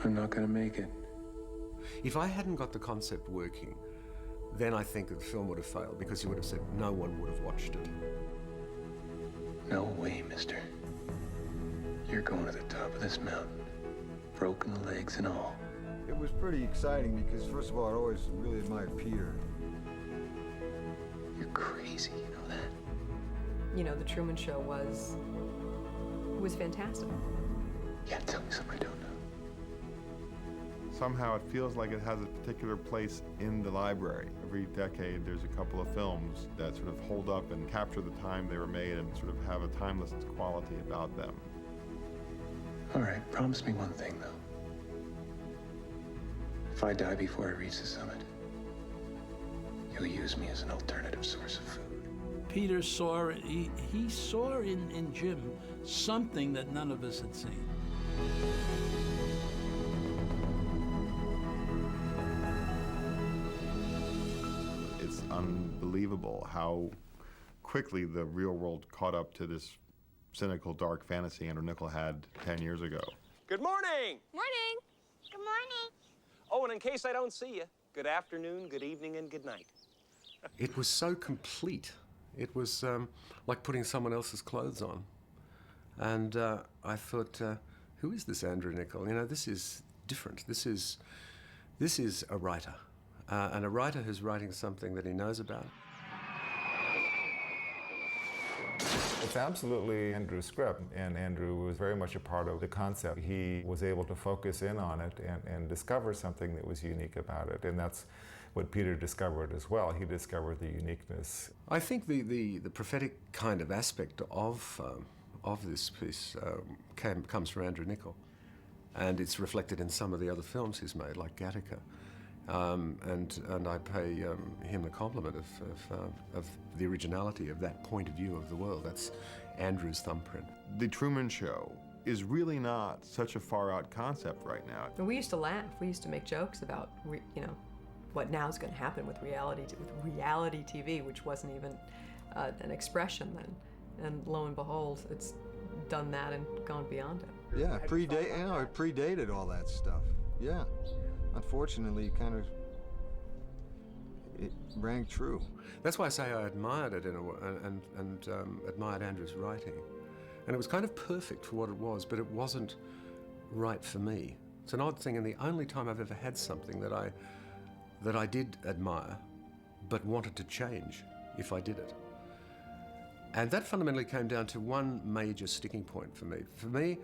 I'm not gonna make it. If I hadn't got the concept working, then I think the film would have failed because you would have said no one would have watched it. No way, mister. You're going to the top of this mountain, broken legs and all. It was pretty exciting because, first of all, I always really admired Peter. You're crazy, you know that? You know, the Truman Show was fantastic. Yeah, tell me something I don't know. Somehow it feels like it has a particular place in the library. Every decade there's a couple of films that sort of hold up and capture the time they were made and sort of have a timeless quality about them. All right, promise me one thing, though. If I die before I reach the summit, you'll use me as an alternative source of food. Peter saw, he saw in Jim something that none of us had seen. It's unbelievable how quickly the real world caught up to this cynical, dark fantasy Andrew Niccol had 10 years ago. Good morning! Morning! Good morning! Oh, and in case I don't see you, good afternoon, good evening, and good night. It was so complete. It was like putting someone else's clothes on. And I thought, who is this Andrew Niccol? You know, this is different. This is a writer. And a writer who's writing something that he knows about. It's absolutely Andrew's script, and Andrew was very much a part of the concept. He was able to focus in on it and discover something that was unique about it, and that's what Peter discovered as well. He discovered the uniqueness. I think the prophetic kind of aspect of this piece comes from Andrew Niccol, and it's reflected in some of the other films he's made, like Gattaca. And I pay him the compliment of the originality of that point of view of the world. That's Andrew's thumbprint. The Truman Show is really not such a far-out concept right now. And we used to laugh. We used to make jokes about, what now is going to happen with reality TV, which wasn't even an expression then. And lo and behold, it's done that and gone beyond it. Yeah, it predated all that stuff. Yeah. Unfortunately, it rang true. That's why I say I admired it and admired Andrew's writing. And it was kind of perfect for what it was, but it wasn't right for me. It's an odd thing, and the only time I've ever had something that I did admire, but wanted to change if I did it. And that fundamentally came down to one major sticking point for me. For me,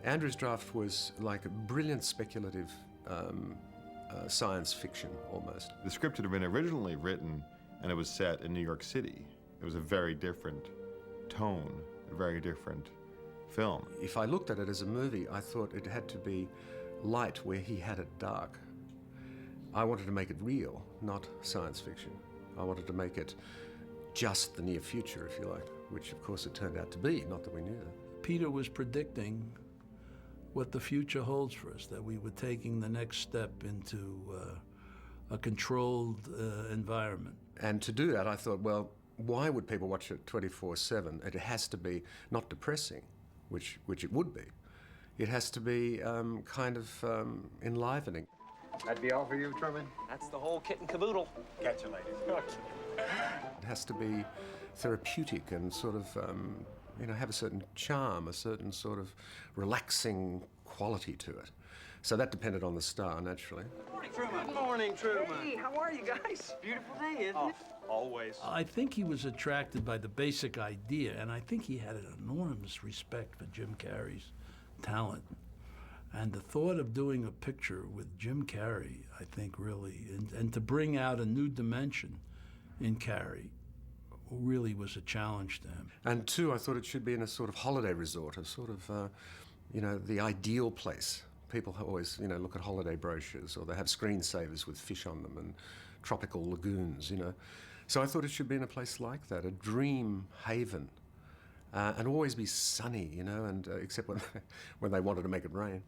Andrew's draft was like a brilliant speculative science fiction, almost. The script had been originally written, and it was set in New York City. It was a very different tone, a very different film. If I looked at it as a movie, I thought it had to be light where he had it dark. I wanted to make it real, not science fiction. I wanted to make it just the near future, if you like, which of course it turned out to be, not that we knew that. Peter was predicting what the future holds for us, that we were taking the next step into a controlled environment. And to do that, I thought, well, why would people watch it 24/7? It has to be not depressing, which it would be. It has to be enlivening. That'd be all for you, Truman? That's the whole kit and caboodle. Catch you later. It has to be therapeutic and sort of, have a certain charm, a certain sort of relaxing quality to it. So that depended on the star, naturally. Good morning, Truman. Good morning, Truman. Hey, how are you guys? Beautiful day, isn't it? Always. I think he was attracted by the basic idea, and I think he had an enormous respect for Jim Carrey's talent. And the thought of doing a picture with Jim Carrey, I think really, and to bring out a new dimension in Carrey really was a challenge to him. And two, I thought it should be in a sort of holiday resort, a sort of, the ideal place. People always, look at holiday brochures, or they have screensavers with fish on them and tropical lagoons, So I thought it should be in a place like that, a dream haven, and always be sunny, and except when they wanted to make it rain.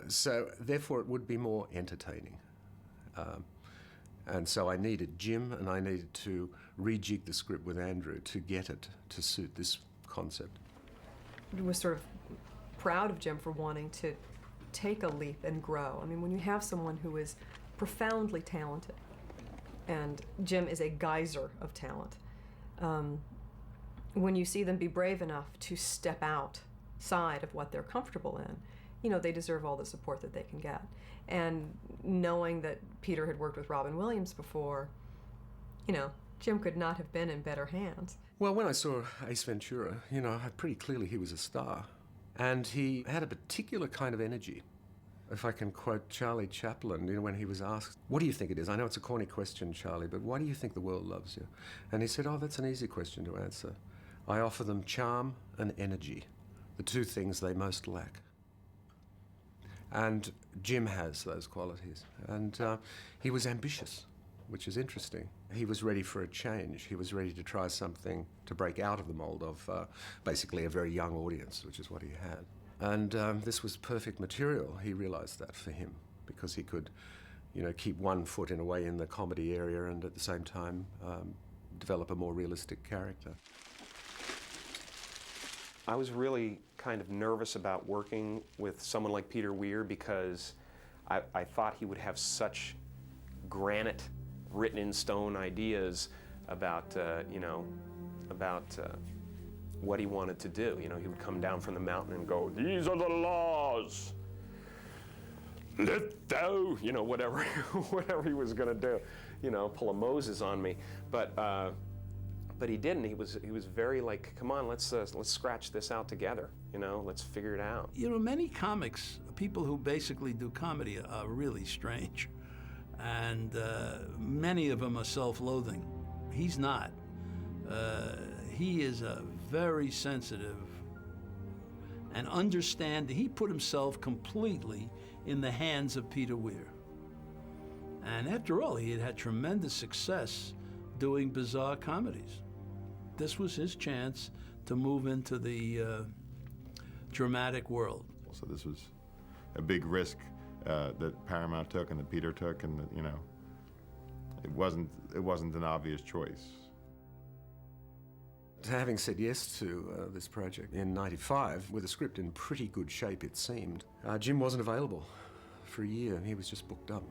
So therefore it would be more entertaining. And so I needed Jim, and I needed to rejig the script with Andrew to get it to suit this concept. I was sort of proud of Jim for wanting to take a leap and grow. I mean, when you have someone who is profoundly talented, and Jim is a geyser of talent, when you see them be brave enough to step outside of what they're comfortable in, you know, they deserve all the support that they can get. And knowing that Peter had worked with Robin Williams before, you know, Jim could not have been in better hands. Well, when I saw Ace Ventura, you know, pretty clearly he was a star. And he had a particular kind of energy. If I can quote Charlie Chaplin, you know, when he was asked, what do you think it is? I know it's a corny question, Charlie, but why do you think the world loves you? And he said, oh, that's an easy question to answer. I offer them charm and energy, the two things they most lack. And Jim has those qualities. And he was ambitious, which is interesting. He was ready for a change. He was ready to try something to break out of the mold of basically a very young audience, which is what he had. And this was perfect material. He realized that for him, because he could, you know, keep one foot in a way in the comedy area and at the same time develop a more realistic character. I was really kind of nervous about working with someone like Peter Weir because I thought he would have such granite, written in stone ideas about, you know, about what he wanted to do. You know, he would come down from the mountain and go, these are the laws. Let thou, you know, whatever, whatever he was going to do, you know, pull a Moses on me. But he didn't. He was very like, come on, let's scratch this out together. You know, let's figure it out. You know, many comics, people who basically do comedy, are really strange, and many of them are self-loathing. He's not. He is a very sensitive and understanding. He put himself completely in the hands of Peter Weir. And after all, he had had tremendous success doing bizarre comedies. This was his chance to move into the dramatic world. So this was a big risk that Paramount took and that Peter took, and that, you know, it wasn't an obvious choice. Having said yes to this project in '95, with the script in pretty good shape, it seemed, Jim wasn't available for a year. He was just booked up.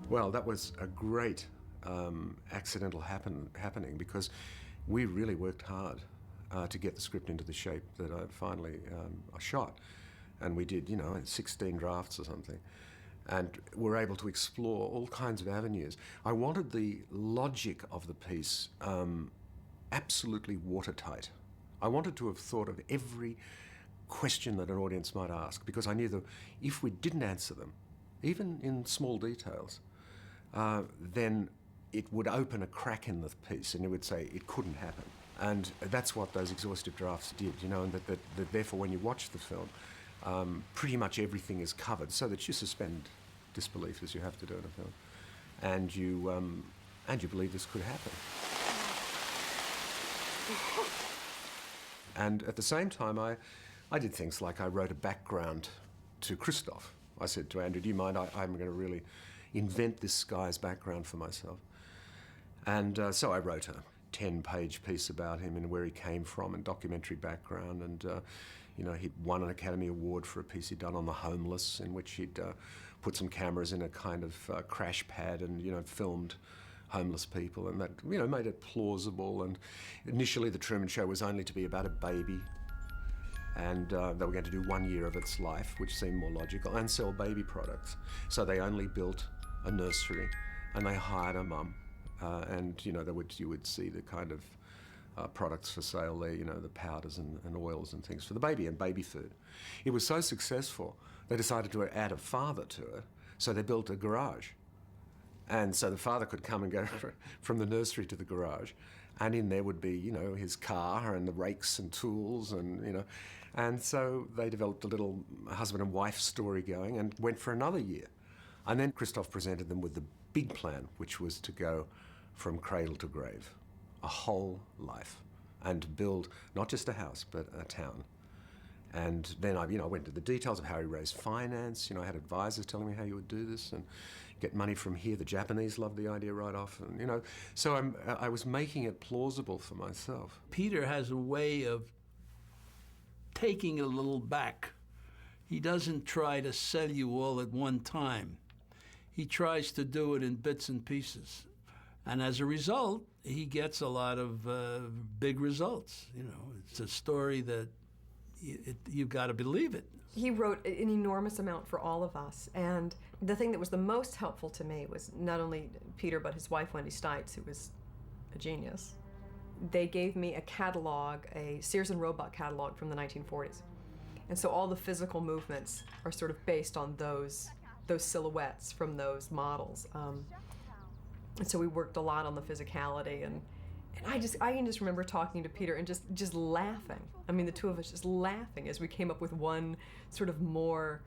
Well, that was a great accidental happening, because we really worked hard to get the script into the shape that I finally shot. And we did, you know, 16 drafts or something. And were able to explore all kinds of avenues. I wanted the logic of the piece absolutely watertight. I wanted to have thought of every question that an audience might ask, because I knew that if we didn't answer them, even in small details, then it would open a crack in the piece, and it would say it couldn't happen. And that's what those exhaustive drafts did, you know, and that therefore when you watch the film, pretty much everything is covered, so that you suspend disbelief, as you have to do in a film, and you believe this could happen. And at the same time, I did things like I wrote a background to Christoph. I said to Andrew, do you mind, I'm going to really invent this guy's background for myself. And so I wrote a 10-page piece about him and where he came from and documentary background, and you know, he'd won an Academy Award for a piece he'd done on the homeless, in which he'd put some cameras in a kind of crash pad and, you know, filmed homeless people, and that, you know, made it plausible. And initially the Truman Show was only to be about a baby, and they were going to do 1 year of its life, which seemed more logical, and sell baby products. So they only built a nursery, and they hired a mum, and, you know, you would see the kind of products for sale there, you know, the powders and oils and things for the baby and baby food. It was so successful, they decided to add a father to it, so they built a garage. And so the father could come and go from the nursery to the garage, and in there would be, you know, his car and the rakes and tools, and, you know, and so they developed a little husband and wife story going, and went for another year. And then Christoph presented them with the big plan, which was to go from cradle to grave, a whole life, and build not just a house, but a town. And then I went into the details of how he raised finance. You know, I had advisors telling me how you would do this and get money from here. The Japanese loved the idea right off, and, you know, so I was making it plausible for myself. Peter has a way of taking a little back he doesn't try to sell you all at one time. He tries to do it in bits and pieces. And as a result, he gets a lot of big results. You know, it's a story that you've got to believe it. He wrote an enormous amount for all of us, and the thing that was the most helpful to me was not only Peter, but his wife, Wendy Stites, who was a genius. They gave me a catalog, a Sears and Roebuck catalog from the 1940s. And so all the physical movements are sort of based on those silhouettes from those models. And so we worked a lot on the physicality, and I can just remember talking to Peter and just laughing. I mean, the two of us just laughing as we came up with one sort of more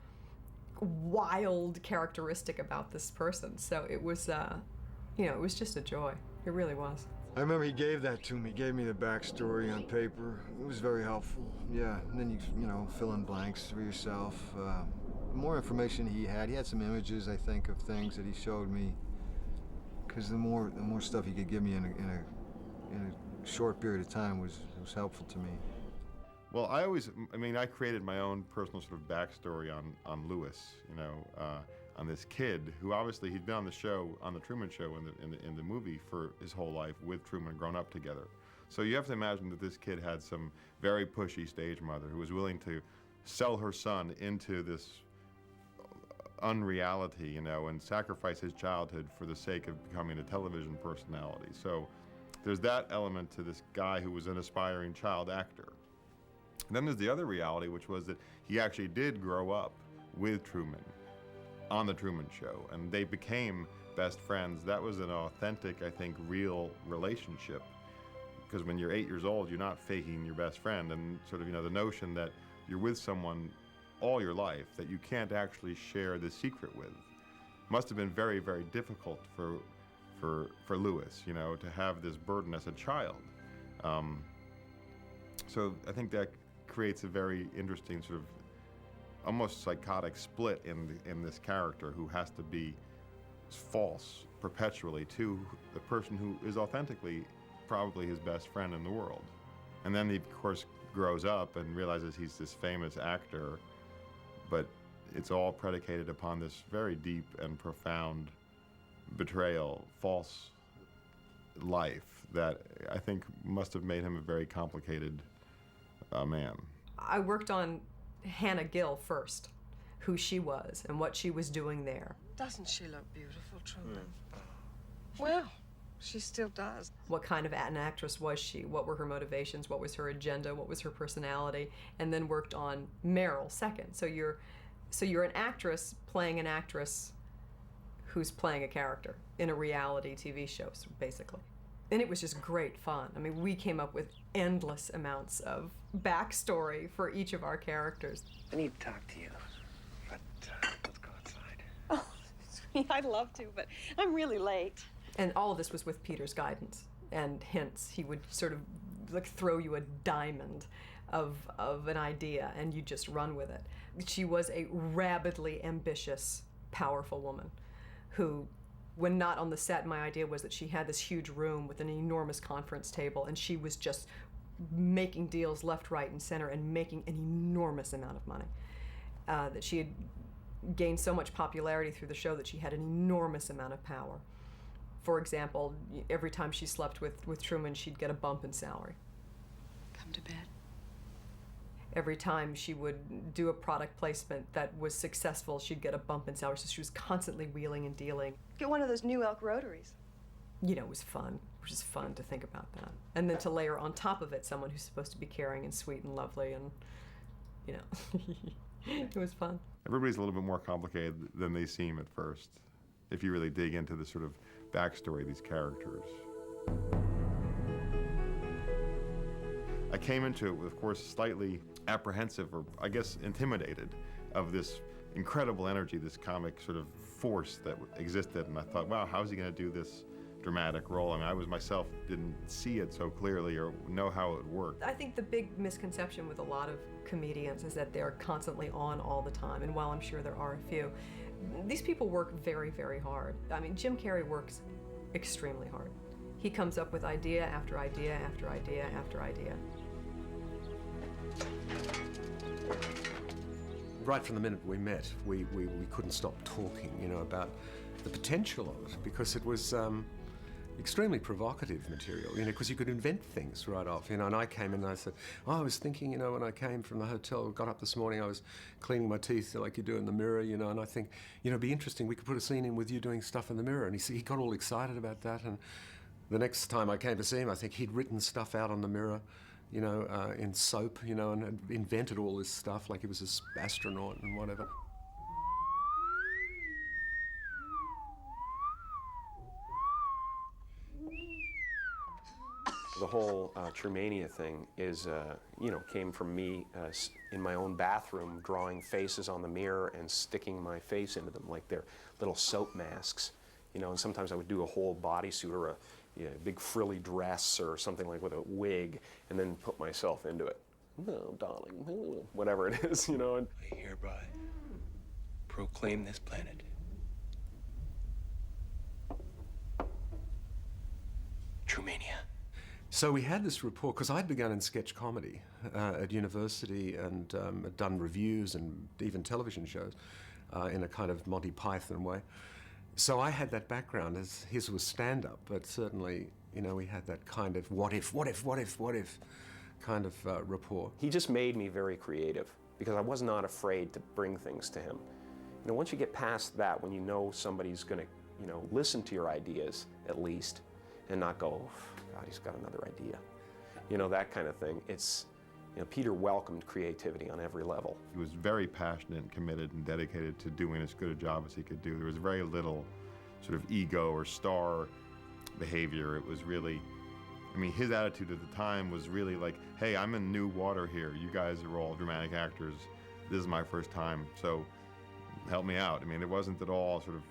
wild characteristic about this person. So it was, it was just a joy. It really was. I remember he gave that to me, gave me the backstory on paper. It was very helpful, yeah. And then you fill in blanks for yourself. The more information he had some images, I think, of things that he showed me. Because the more stuff he could give me in a short period of time was helpful to me. Well, I created my own personal sort of backstory on Lewis, on this kid who obviously he'd been on the show, on the Truman Show in the movie for his whole life with Truman, grown up together. So you have to imagine that this kid had some very pushy stage mother who was willing to sell her son into this unreality, and sacrifice his childhood for the sake of becoming a television personality. So there's that element to this guy who was an aspiring child actor. And then there's the other reality, which was that he actually did grow up with Truman on the Truman Show, and they became best friends. That was an authentic, I think, real relationship. Because when you're 8 years old, you're not faking your best friend, and sort of, the notion that you're with someone all your life that you can't actually share the secret with must have been very, very difficult for Lewis, to have this burden as a child. So I think that creates a very interesting sort of almost psychotic split in this character who has to be false perpetually to the person who is authentically probably his best friend in the world. And then he, of course, grows up and realizes he's this famous actor, but it's all predicated upon this very deep and profound betrayal, false life that I think must have made him a very complicated man. I worked on Hannah Gill first, who she was and what she was doing there. Doesn't she look beautiful, Truman? Well, she still does. What kind of an actress was she? What were her motivations? What was her agenda? What was her personality? And then worked on Meryl second. So you're an actress playing an actress who's playing a character in a reality TV show, basically. And it was just great fun. I mean, we came up with endless amounts of backstory for each of our characters. I need to talk to you, but let's go outside. Oh, sweet, I'd love to, but I'm really late. And all of this was with Peter's guidance and hints. He would sort of like throw you a diamond of an idea, and you just run with it. She was a rabidly ambitious, powerful woman who, when not on the set, my idea was that she had this huge room with an enormous conference table, and she was just making deals left, right, and center and making an enormous amount of money. That she had gained so much popularity through the show that she had an enormous amount of power. For example, every time she slept with Truman, she'd get a bump in salary. Come to bed. Every time she would do a product placement that was successful, she'd get a bump in salary. So she was constantly wheeling and dealing. Get one of those new elk rotaries. It was fun. It was just fun to think about that. And then to layer on top of it someone who's supposed to be caring and sweet and lovely, and, it was fun. Everybody's a little bit more complicated than they seem at first, if you really dig into the sort of backstory of these characters. I came into it, of course, slightly apprehensive, or I guess intimidated, of this incredible energy, this comic sort of force that existed, and I thought, wow, how's he going to do this dramatic role? I mean, I myself didn't see it so clearly or know how it worked. I think the big misconception with a lot of comedians is that they're constantly on all the time, and while I'm sure there are a few, these people work very, very hard. I mean, Jim Carrey works extremely hard. He comes up with idea after idea after idea after idea. right from the minute we met, we couldn't stop talking, you know, about the potential of it, because it was extremely provocative material, you know, because you could invent things right off, you know. And I came in and I said, oh, I was thinking, you know, when I came from the hotel, got up this morning, I was cleaning my teeth like you do in the mirror, you know, and I think, you know, it'd be interesting, we could put a scene in with you doing stuff in the mirror. And he got all excited about that. And the next time I came to see him, I think he'd written stuff out on the mirror, you know, in soap, you know, and had invented all this stuff like he was this astronaut and whatever. The whole Trumania thing is, you know, came from me in my own bathroom drawing faces on the mirror and sticking my face into them like they're little soap masks, you know. And sometimes I would do a whole bodysuit or a big frilly dress or something like with a wig, and then put myself into it. Oh, darling, whatever it is, you know. And I hereby proclaim this planet Trumania. So we had this rapport, because I'd begun in sketch comedy at university and had done reviews and even television shows in a kind of Monty Python way. So I had that background, as his was stand-up, but certainly, you know, we had that kind of what if kind of rapport. he just made me very creative because I was not afraid to bring things to him. You know, once you get past that, when you know somebody's going to, you know, listen to your ideas at least and not go, oh, God, he's got another idea. You know, that kind of thing. It's, you know, Peter welcomed creativity on every level. He was very passionate and committed and dedicated to doing as good a job as he could do. There was very little sort of ego or star behavior. It was really, I mean, his attitude at the time was really like, hey, I'm in new water here. You guys are all dramatic actors. This is my first time, so help me out. I mean, it wasn't at all sort of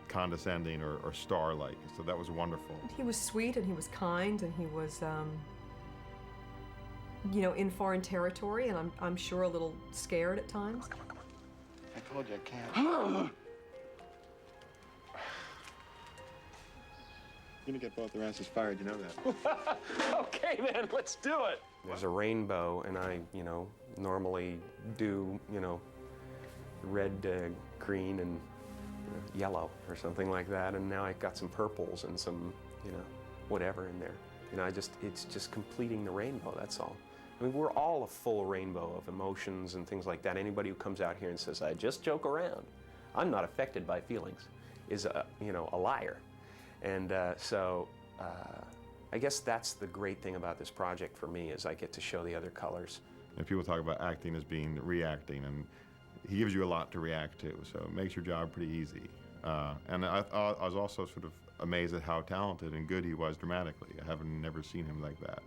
condescending or star-like, so that was wonderful. He was sweet and he was kind and he was, you know, in foreign territory, and I'm sure a little scared at times. Come on. I told you I can't. You're gonna get both their asses fired, you know that. Okay, then, let's do it. There's a rainbow, and I, you know, normally do, you know, red, green, and yellow or something like that, and now I got some purples and some, you know, whatever in there. You know, it's just completing the rainbow, that's all. I mean, we're all a full rainbow of emotions and things like that. Anybody who comes out here and says, I just joke around, I'm not affected by feelings, is, you know, a liar. And so I guess that's the great thing about this project for me, is I get to show the other colors. And people talk about acting as being reacting, and he gives you a lot to react to, so it makes your job pretty easy. And I was also sort of amazed at how talented and good he was dramatically. I haven't never seen him like that.